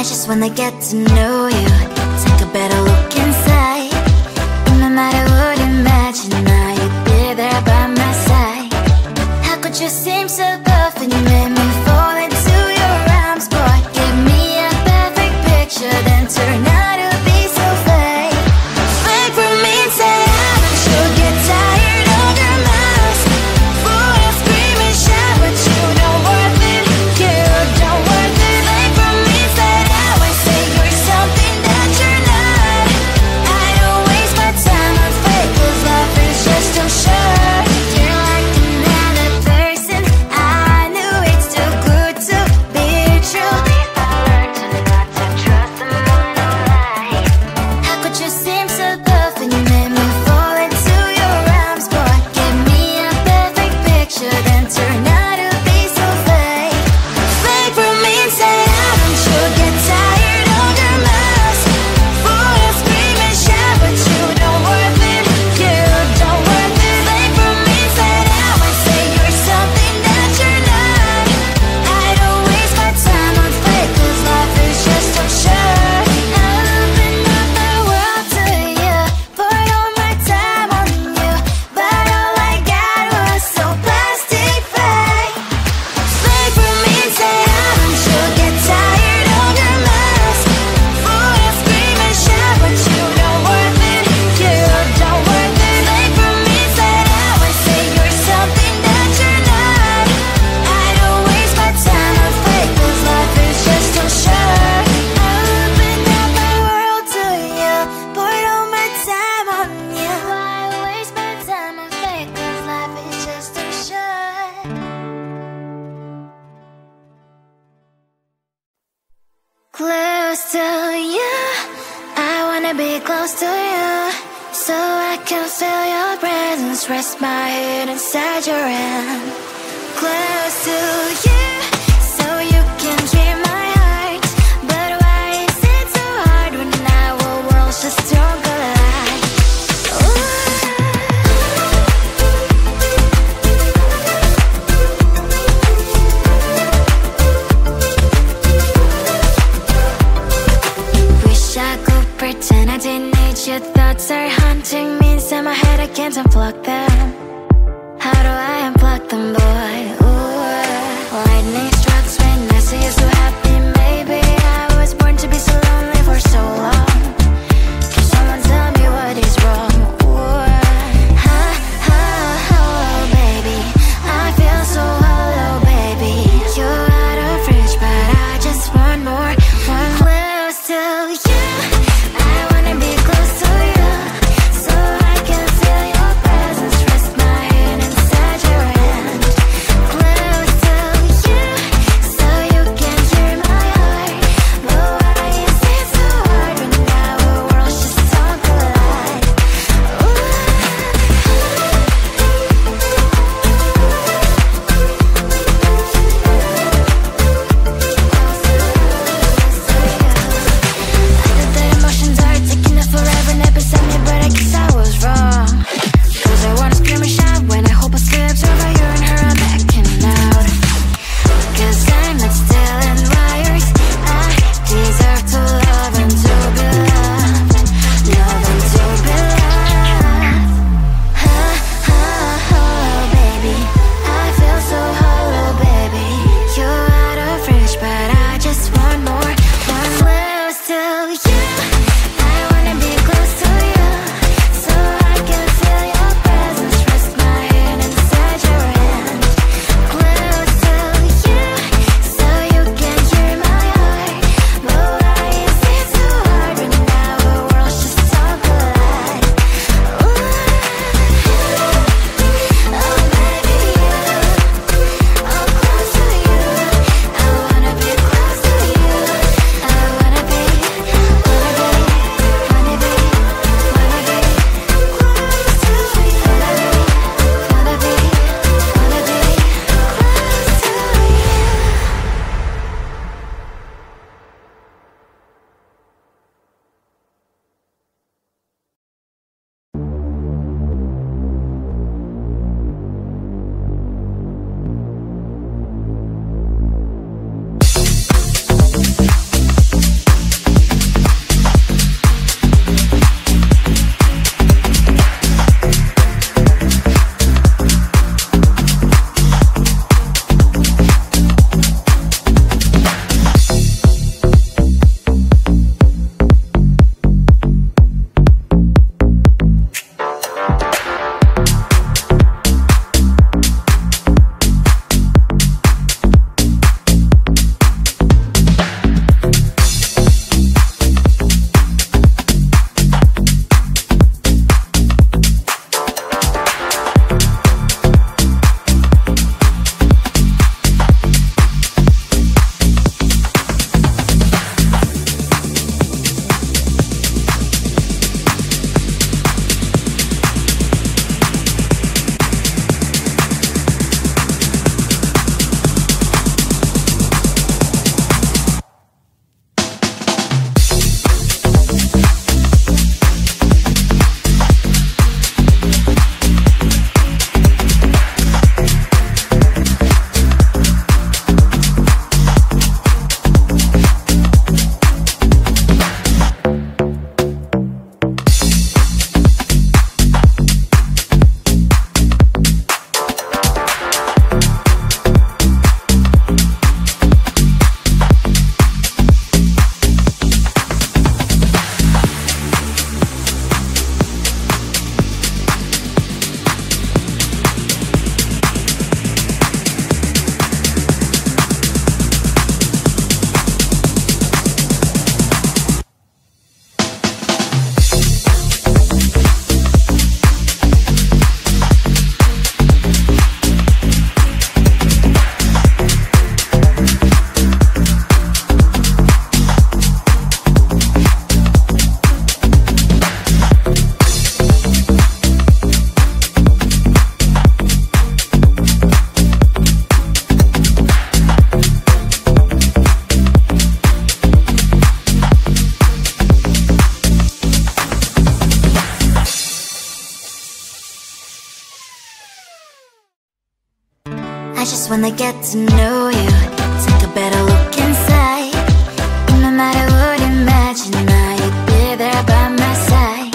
just wanna get to know you. Take a better look inside. No matter what, imagine now you'd be there by my side. How could you seem so perfect? You made me fall into your arms, boy. Give me a perfect picture, then turn out to be so fake. Fake for me, say I should get tired of your mouth. Full of scream and shout, but you don't worth it. You don't worth it. Fake for me, say I would say you're something that you're not. I don't waste my time on fake, 'cause life is just too short. You're like another person. I knew it's too good to be true. I learned to not to trust someone who lies. How could you seem so perfect? You made me fall into your arms, boy. Give me a perfect picture, then turn out to be so fake. Fake for me, say I should get tired of your mouth. Full of scream and shout, but you don't worth it. You don't worth it. Fake for me, say I would say you're something that you're not. I don't waste my time on fake, 'cause life is just too short. I open up my world to you, poured all my time on you, but all I got was so plastic fake. Fake for me, say I should get tired of your mouth. Full of scream and shout, but you don't worth it. You don't worth it. Fake for me, say I would say you're something that you're not. I don't waste my time on fake, 'cause life is just too short. I open up my world to you, poured all my time on you. Why waste my time on fake, 'cause life is just too short. Close to you, I wanna be close to you, so I can feel your presence, rest my head inside your hand. Close to you, so you can hear my heart. But why is it so hard when our worlds just don't collide? Wish I could pretend I didn't need your thoughts are haunting me inside my head. I can't unplug them. How do I unplug them, boy? Ooh, lightning strikes when I see you so happy. Maybe I was born to be so lonely for so long. Can someone tell me what is wrong? Ooh, oh, baby, I feel so hollow, baby. You're out of reach, but I just want more. One close to you, I wanna be close to you, so I can feel your presence, rest just wanna get to know you, take a better look inside. And no matter what you imagine, now you'd be there by my side.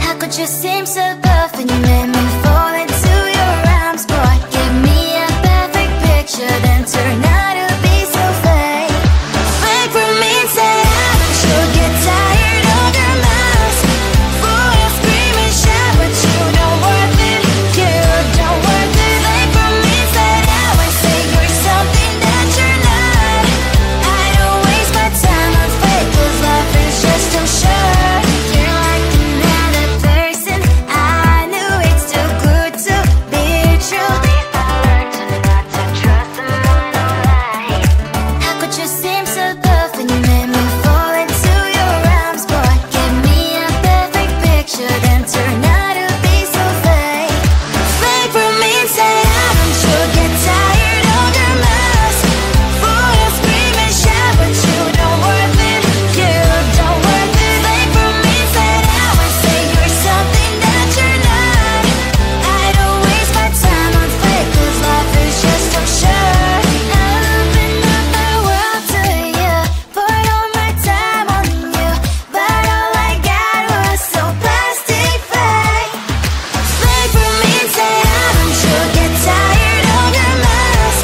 How could you seem so perfect? You made me fall into your arms, boy. Give me a perfect picture, then turn out to be so fake. Fake for me, say you'll get tired of your mask. Full of scream and shout, but you don't worth it. You don't worth it. Fake for me, say I say you're something that you're not. I don't waste my time on fake, 'cause life is just too short. You're like another person. I knew it's too good to be true. I learned to not to trust someone no lie. How could you seem so perfect? You made me fall into your arms, boy. Give me a perfect picture, then turn out to be so fake. Fake for me, say don't you get tired of your mask? Full of scream and shout, but you don't worth it. You don't worth it. Fake for me, say you're something that you're not. I don't waste my time on fake, 'cause life is just too short. I open up my world to you, poured all my time on you, but all I got was so plastic fake. Fake for me, say don't you get tired of your mask?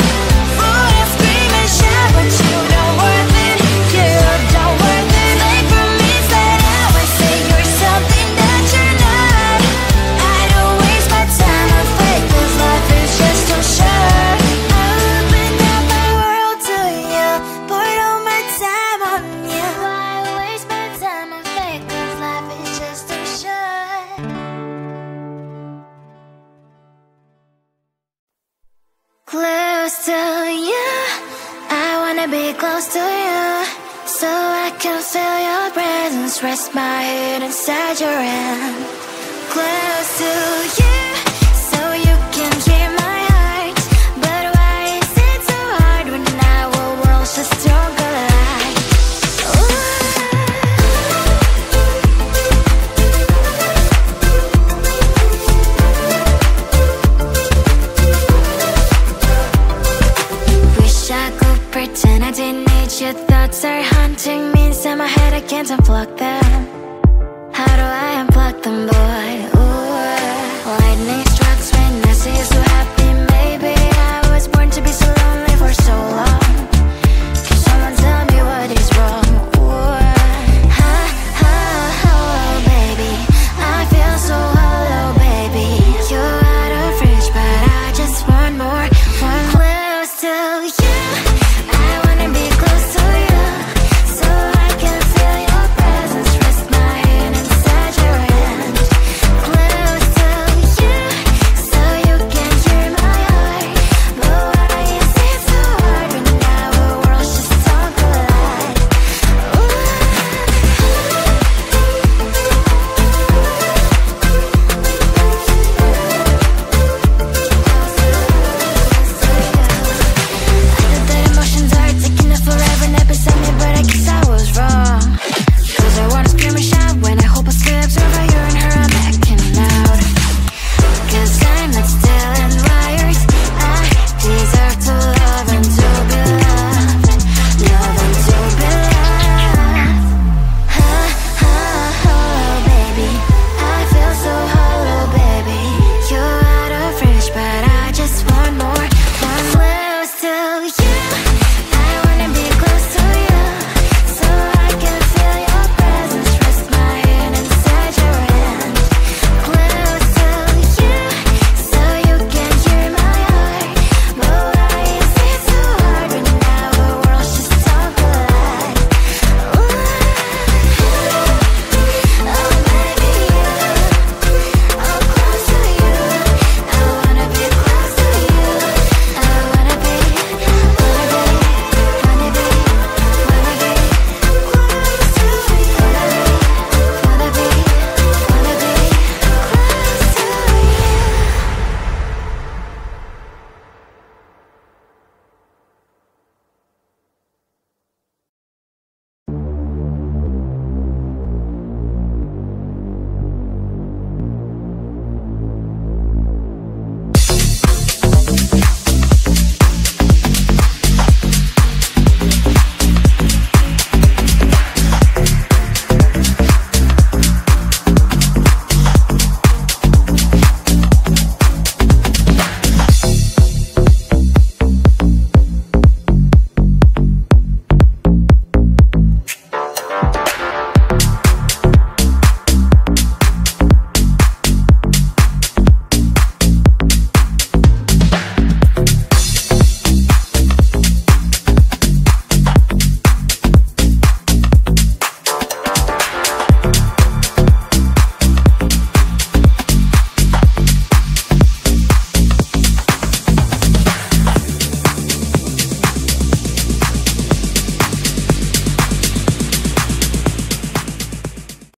Full of scream and shout, but you don't worth it. You don't worth it. Fake for me, say you're something that you're not. I don't waste my time on fake, 'cause life is just too short. I opened up my world to you, poured all my time on you. Why waste my time on fake, 'cause life is just too short. Close to you, I wanna be close to you, so I can feel your presence, rest my head inside your hand. Close to you, so you can hear my heart. But why is it so hard when our worlds just don't collide? Wish I could pretend I didn't need your thoughts are haunting me inside my head, I can't unplug them. How do I